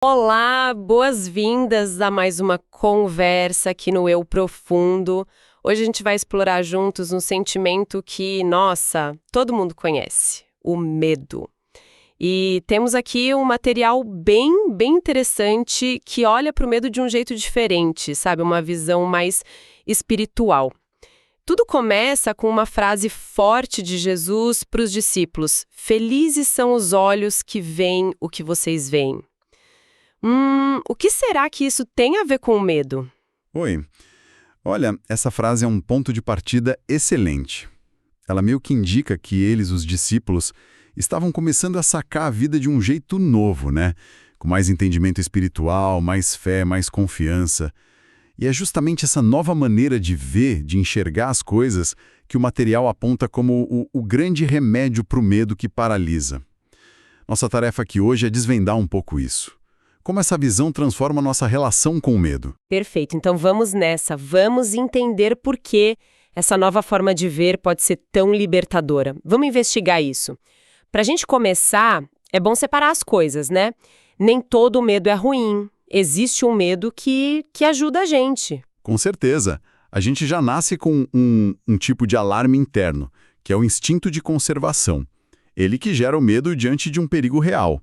Olá, boas-vindas a mais uma conversa aqui no Eu Profundo. Hoje a gente vai explorar juntos um sentimento que, nossa, todo mundo conhece: o medo. E temos aqui um material bem interessante que olha para o medo de um jeito diferente, sabe? Uma visão mais espiritual. Tudo começa com uma frase forte de Jesus para os discípulos: Felizes são os olhos que veem o que vocês veem. O que será que isso tem a ver com o medo? Oi. Olha, essa frase é um ponto de partida excelente. Ela meio que indica que eles, os discípulos, estavam começando a sacar a vida de um jeito novo, né? Com mais entendimento espiritual, mais fé, mais confiança. E é justamente essa nova maneira de ver, de enxergar as coisas, que o material aponta como o grande remédio para o medo que paralisa. Nossa tarefa aqui hoje é desvendar um pouco isso. Como essa visão transforma nossa relação com o medo. Perfeito, então vamos nessa. Vamos entender por que essa nova forma de ver pode ser tão libertadora. Vamos investigar isso. Para a gente começar, é bom separar as coisas, né? Nem todo medo é ruim. Existe um medo que ajuda a gente. Com certeza, a gente já nasce com um tipo de alarme interno, que é o instinto de conservação. Ele que gera o medo diante de um perigo real.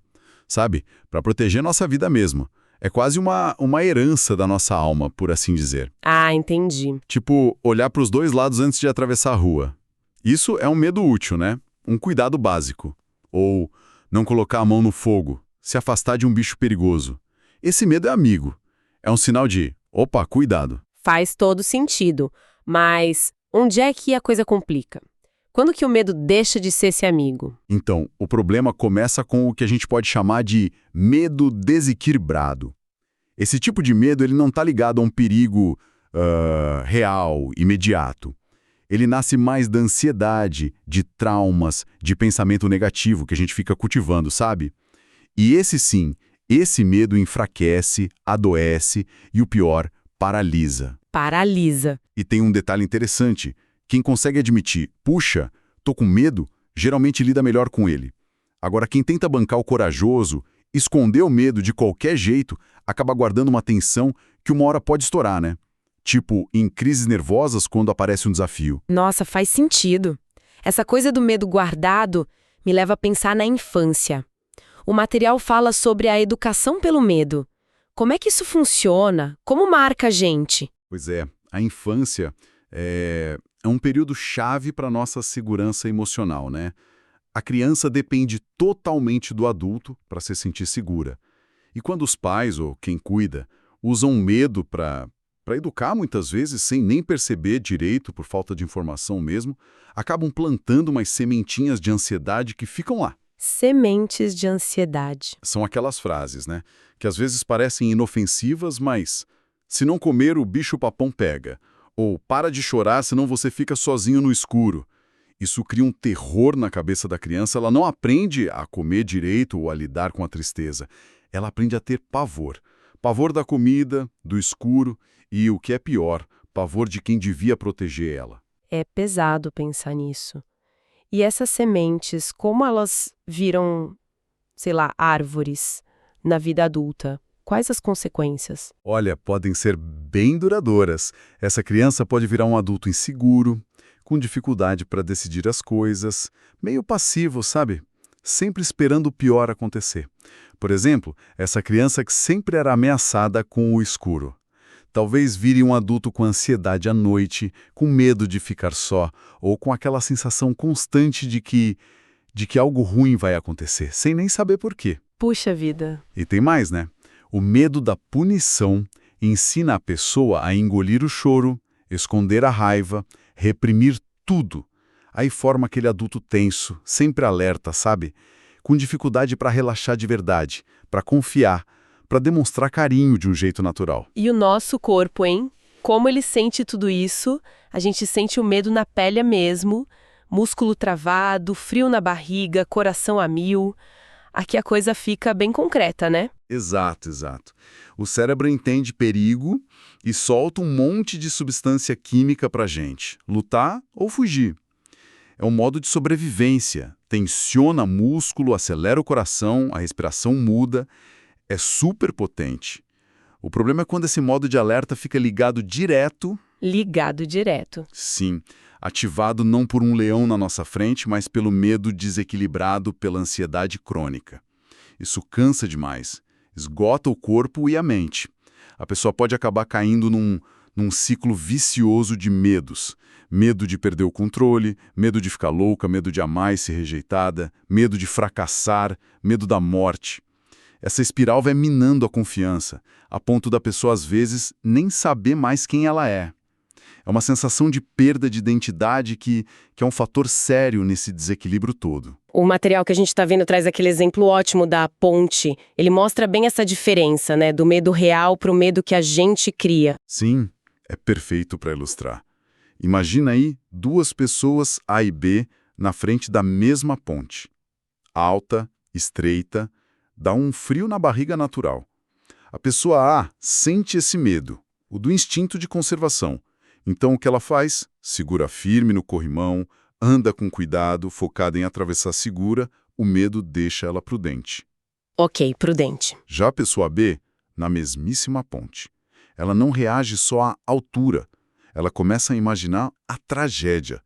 Sabe? Para proteger nossa vida mesmo. É quase uma herança da nossa alma, por assim dizer. Ah, entendi. Tipo, olhar para os dois lados antes de atravessar a rua. Isso é um medo útil, né? Um cuidado básico. Ou não colocar a mão no fogo, se afastar de um bicho perigoso. Esse medo é amigo. É um sinal de, opa, cuidado. Faz todo sentido. Mas onde é que a coisa complica? Quando que o medo deixa de ser esse amigo? Então, o problema começa com o que a gente pode chamar de medo desequilibrado. Esse tipo de medo ele não está ligado a um perigo real, imediato. Ele nasce mais da ansiedade, de traumas, de pensamento negativo que a gente fica cultivando, sabe? E esse medo enfraquece, adoece e, o pior, paralisa. Paralisa. E tem um detalhe interessante. Quem consegue admitir, puxa, tô com medo, geralmente lida melhor com ele. Agora, quem tenta bancar o corajoso, esconder o medo de qualquer jeito, acaba guardando uma tensão que uma hora pode estourar, né? Tipo, em crises nervosas quando aparece um desafio. Nossa, faz sentido. Essa coisa do medo guardado me leva a pensar na infância. O material fala sobre a educação pelo medo. Como é que isso funciona? Como marca a gente? Pois é, a infância é um período chave para nossa segurança emocional, né? A criança depende totalmente do adulto para se sentir segura. E quando os pais, ou quem cuida, usam medo para educar muitas vezes, sem nem perceber direito, por falta de informação mesmo, acabam plantando umas sementinhas de ansiedade que ficam lá. Sementes de ansiedade. São aquelas frases, né? Que às vezes parecem inofensivas, mas se não comer, o bicho-papão pega. Ou para de chorar, senão você fica sozinho no escuro. Isso cria um terror na cabeça da criança. Ela não aprende a comer direito ou a lidar com a tristeza. Ela aprende a ter pavor. Pavor da comida, do escuro e, o que é pior, pavor de quem devia proteger ela. É pesado pensar nisso. E essas sementes, como elas viram, sei lá, árvores na vida adulta? Quais as consequências? Olha, podem ser bem duradouras. Essa criança pode virar um adulto inseguro, com dificuldade para decidir as coisas, meio passivo, sabe? Sempre esperando o pior acontecer. Por exemplo, essa criança que sempre era ameaçada com o escuro. Talvez vire um adulto com ansiedade à noite, com medo de ficar só, ou com aquela sensação constante de que algo ruim vai acontecer, sem nem saber por quê. Puxa vida. E tem mais, né? O medo da punição ensina a pessoa a engolir o choro, esconder a raiva, reprimir tudo. Aí forma aquele adulto tenso, sempre alerta, sabe? Com dificuldade para relaxar de verdade, para confiar, para demonstrar carinho de um jeito natural. E o nosso corpo, hein? Como ele sente tudo isso? A gente sente o medo na pele mesmo, músculo travado, frio na barriga, coração a mil. Aqui a coisa fica bem concreta, né? Exato, exato. O cérebro entende perigo e solta um monte de substância química pra gente, lutar ou fugir. É um modo de sobrevivência, tensiona músculo, acelera o coração, a respiração muda. É super potente. O problema é quando esse modo de alerta fica ligado direto. Ligado direto. Sim, ativado não por um leão na nossa frente, mas pelo medo desequilibrado pela ansiedade crônica. Isso cansa demais, esgota o corpo e a mente. A pessoa pode acabar caindo num ciclo vicioso de medos. Medo de perder o controle, medo de ficar louca, medo de amar e ser rejeitada, medo de fracassar, medo da morte. Essa espiral vai minando a confiança, a ponto da pessoa, às vezes, nem saber mais quem ela é. É uma sensação de perda de identidade que é um fator sério nesse desequilíbrio todo. O material que a gente está vendo traz aquele exemplo ótimo da ponte. Ele mostra bem essa diferença, né, do medo real para o medo que a gente cria. Sim, é perfeito para ilustrar. Imagina aí duas pessoas A e B na frente da mesma ponte. Alta, estreita, dá um frio na barriga natural. A pessoa A sente esse medo, o do instinto de conservação. Então o que ela faz? Segura firme no corrimão, anda com cuidado, focada em atravessar segura, o medo deixa ela prudente. Ok, prudente. Já a pessoa B, na mesmíssima ponte. Ela não reage só à altura, ela começa a imaginar a tragédia.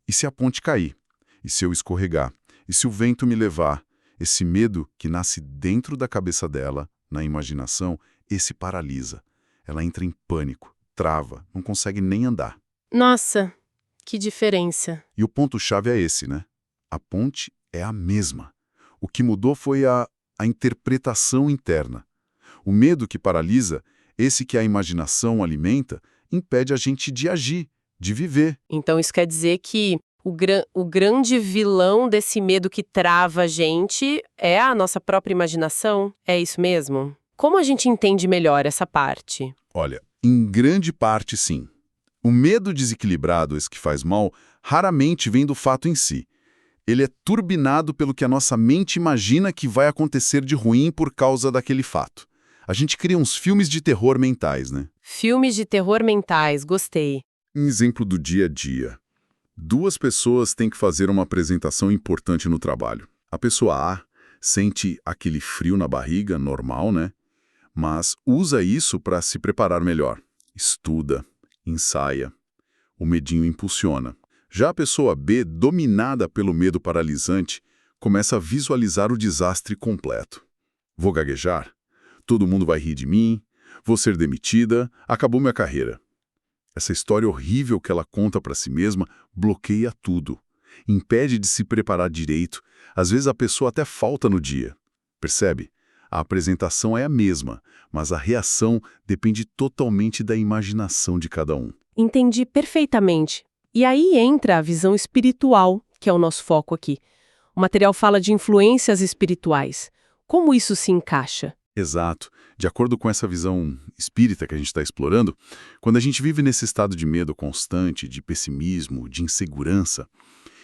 E se a ponte cair? E se eu escorregar? E se o vento me levar? Esse medo que nasce dentro da cabeça dela, na imaginação, esse paralisa. Ela entra em pânico, trava, não consegue nem andar. Nossa, que diferença. E o ponto-chave é esse, né? A ponte é a mesma. O que mudou foi a interpretação interna. O medo que paralisa, esse que a imaginação alimenta, impede a gente de agir, de viver. Então isso quer dizer que o grande vilão desse medo que trava a gente é a nossa própria imaginação? É isso mesmo? Como a gente entende melhor essa parte? Olha, em grande parte sim. O medo desequilibrado, esse que faz mal, raramente vem do fato em si. Ele é turbinado pelo que a nossa mente imagina que vai acontecer de ruim por causa daquele fato. A gente cria uns filmes de terror mentais, né? Filmes de terror mentais, gostei. Um exemplo do dia a dia. Duas pessoas têm que fazer uma apresentação importante no trabalho. A pessoa A sente aquele frio na barriga, normal, né? Mas usa isso para se preparar melhor. Estuda, ensaia. O medinho impulsiona. Já a pessoa B, dominada pelo medo paralisante, começa a visualizar o desastre completo. Vou gaguejar? Todo mundo vai rir de mim? Vou ser demitida? Acabou minha carreira. Essa história horrível que ela conta para si mesma bloqueia tudo. Impede de se preparar direito. Às vezes a pessoa até falta no dia. Percebe? A apresentação é a mesma, mas a reação depende totalmente da imaginação de cada um. Entendi perfeitamente. E aí entra a visão espiritual, que é o nosso foco aqui. O material fala de influências espirituais. Como isso se encaixa? Exato. De acordo com essa visão espírita que a gente está explorando, quando a gente vive nesse estado de medo constante, de pessimismo, de insegurança,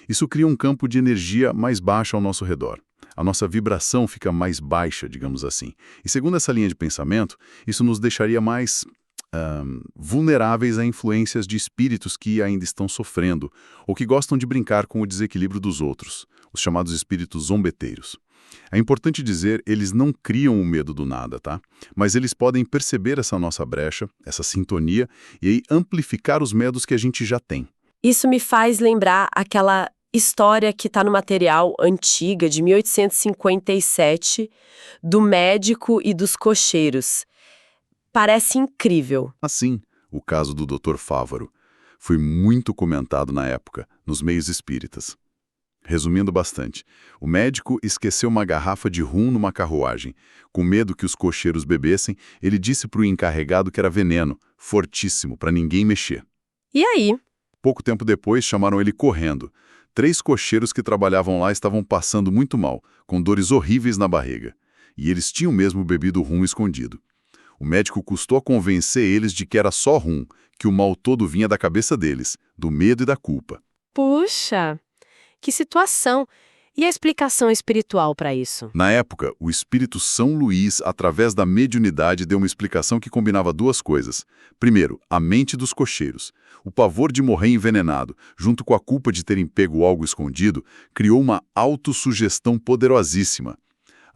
isso cria um campo de energia mais baixo ao nosso redor. A nossa vibração fica mais baixa, digamos assim. E segundo essa linha de pensamento, isso nos deixaria mais vulneráveis a influências de espíritos que ainda estão sofrendo ou que gostam de brincar com o desequilíbrio dos outros, os chamados espíritos zombeteiros. É importante dizer, eles não criam o medo do nada, tá? Mas eles podem perceber essa nossa brecha, essa sintonia, e aí amplificar os medos que a gente já tem. Isso me faz lembrar aquela história que está no material antiga, de 1857, do médico e dos cocheiros. Parece incrível. Assim, o caso do Dr. Fávaro foi muito comentado na época, nos meios espíritas. Resumindo bastante, o médico esqueceu uma garrafa de rum numa carruagem. Com medo que os cocheiros bebessem, ele disse para o encarregado que era veneno, fortíssimo, para ninguém mexer. E aí? Pouco tempo depois, chamaram ele correndo. 3 cocheiros que trabalhavam lá estavam passando muito mal, com dores horríveis na barriga. E eles tinham mesmo bebido rum escondido. O médico custou a convencer eles de que era só rum, que o mal todo vinha da cabeça deles, do medo e da culpa. Puxa, que situação! E a explicação espiritual para isso? Na época, o espírito São Luís, através da mediunidade, deu uma explicação que combinava 2 coisas. Primeiro, a mente dos cocheiros. O pavor de morrer envenenado, junto com a culpa de terem pego algo escondido, criou uma autossugestão poderosíssima.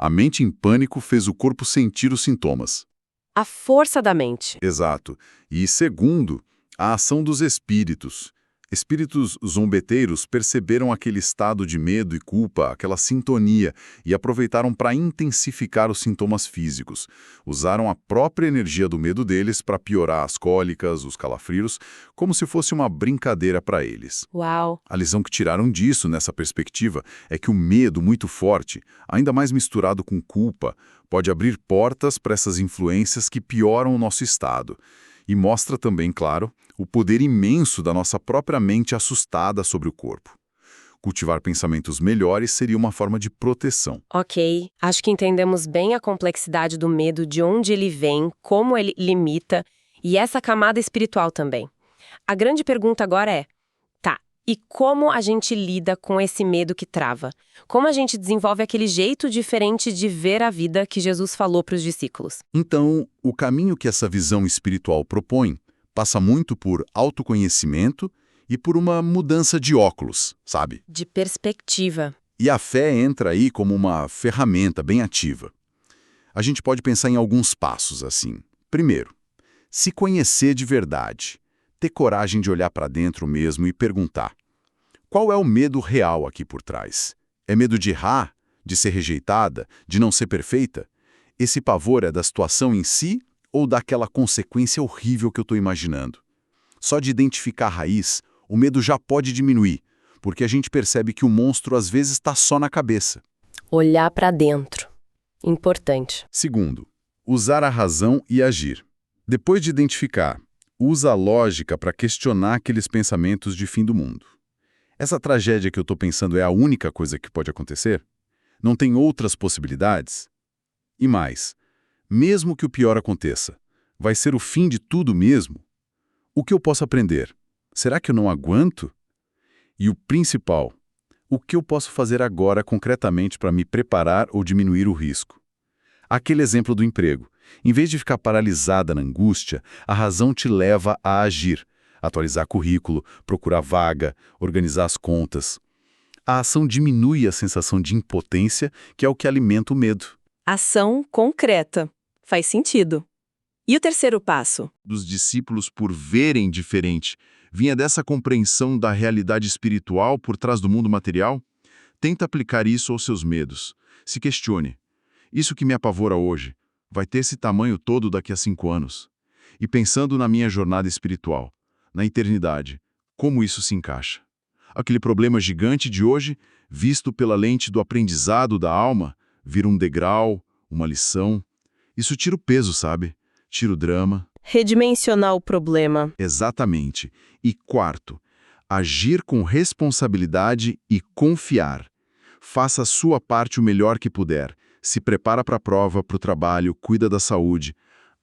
A mente em pânico fez o corpo sentir os sintomas. A força da mente. Exato. E segundo, a ação dos espíritos. Espíritos zombeteiros perceberam aquele estado de medo e culpa, aquela sintonia, e aproveitaram para intensificar os sintomas físicos. Usaram a própria energia do medo deles para piorar as cólicas, os calafrios, como se fosse uma brincadeira para eles. Uau! A lição que tiraram disso, nessa perspectiva, é que o medo muito forte, ainda mais misturado com culpa, pode abrir portas para essas influências que pioram o nosso estado. E mostra também, claro, o poder imenso da nossa própria mente assustada sobre o corpo. Cultivar pensamentos melhores seria uma forma de proteção. Ok, acho que entendemos bem a complexidade do medo, de onde ele vem, como ele limita, e essa camada espiritual também. A grande pergunta agora é, e como a gente lida com esse medo que trava? Como a gente desenvolve aquele jeito diferente de ver a vida que Jesus falou para os discípulos? Então, o caminho que essa visão espiritual propõe passa muito por autoconhecimento e por uma mudança de óculos, sabe? De perspectiva. E a fé entra aí como uma ferramenta bem ativa. A gente pode pensar em alguns passos assim. Primeiro, se conhecer de verdade. Ter coragem de olhar para dentro mesmo e perguntar: qual é o medo real aqui por trás? É medo de errar? De ser rejeitada? De não ser perfeita? Esse pavor é da situação em si ou daquela consequência horrível que eu estou imaginando? Só de identificar a raiz, o medo já pode diminuir, porque a gente percebe que o monstro às vezes está só na cabeça. Olhar para dentro. Importante. Segundo, usar a razão e agir. Depois de identificar, usa a lógica para questionar aqueles pensamentos de fim do mundo. Essa tragédia que eu estou pensando é a única coisa que pode acontecer? Não tem outras possibilidades? E mais, mesmo que o pior aconteça, vai ser o fim de tudo mesmo? O que eu posso aprender? Será que eu não aguento? E o principal, o que eu posso fazer agora concretamente para me preparar ou diminuir o risco? Aquele exemplo do emprego. Em vez de ficar paralisada na angústia, a razão te leva a agir, atualizar currículo, procurar vaga, organizar as contas. A ação diminui a sensação de impotência, que é o que alimenta o medo. Ação concreta. Faz sentido. E o terceiro passo? Dos discípulos por verem diferente, vinha dessa compreensão da realidade espiritual por trás do mundo material? Tenta aplicar isso aos seus medos. Se questione. Isso que me apavora hoje vai ter esse tamanho todo daqui a 5 anos. E pensando na minha jornada espiritual, na eternidade, como isso se encaixa? Aquele problema gigante de hoje, visto pela lente do aprendizado da alma, vira um degrau, uma lição. Isso tira o peso, sabe? Tira o drama. Redimensionar o problema. Exatamente. E quarto, agir com responsabilidade e confiar. Faça a sua parte o melhor que puder. Se prepara para a prova, para o trabalho, cuida da saúde.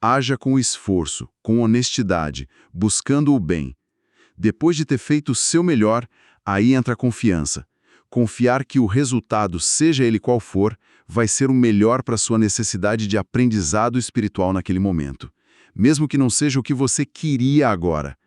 Haja com esforço, com honestidade, buscando o bem. Depois de ter feito o seu melhor, aí entra a confiança. Confiar que o resultado, seja ele qual for, vai ser o melhor para a sua necessidade de aprendizado espiritual naquele momento. Mesmo que não seja o que você queria agora.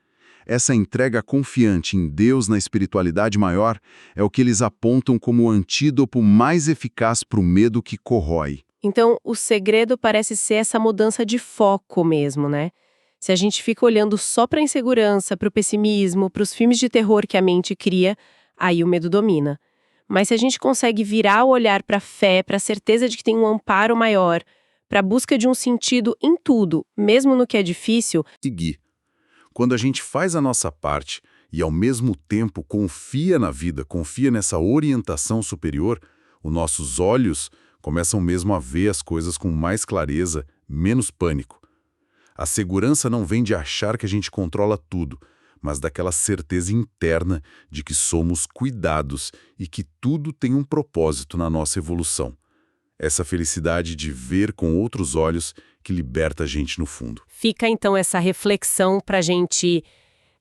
Essa entrega confiante em Deus na espiritualidade maior é o que eles apontam como o antídoto mais eficaz para o medo que corrói. Então, o segredo parece ser essa mudança de foco mesmo, né? Se a gente fica olhando só para a insegurança, para o pessimismo, para os filmes de terror que a mente cria, aí o medo domina. Mas se a gente consegue virar o olhar para a fé, para a certeza de que tem um amparo maior, para a busca de um sentido em tudo, mesmo no que é difícil, Seguir. Quando a gente faz a nossa parte e, ao mesmo tempo, confia na vida, confia nessa orientação superior, os nossos olhos começam mesmo a ver as coisas com mais clareza, menos pânico. A segurança não vem de achar que a gente controla tudo, mas daquela certeza interna de que somos cuidados e que tudo tem um propósito na nossa evolução. Essa felicidade de ver com outros olhos que liberta a gente no fundo. fica então essa reflexão para a gente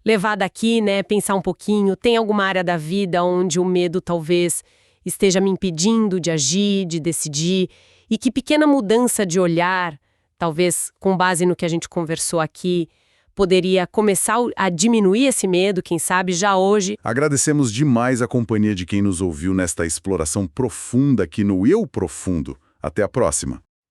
levar daqui, né? Pensar um pouquinho. Tem alguma área da vida onde o medo talvez esteja me impedindo de agir, de decidir? E que pequena mudança de olhar, talvez com base no que a gente conversou aqui, poderia começar a diminuir esse medo, quem sabe, já hoje. Agradecemos demais a companhia de quem nos ouviu nesta exploração profunda aqui no Eu Profundo, Até a próxima!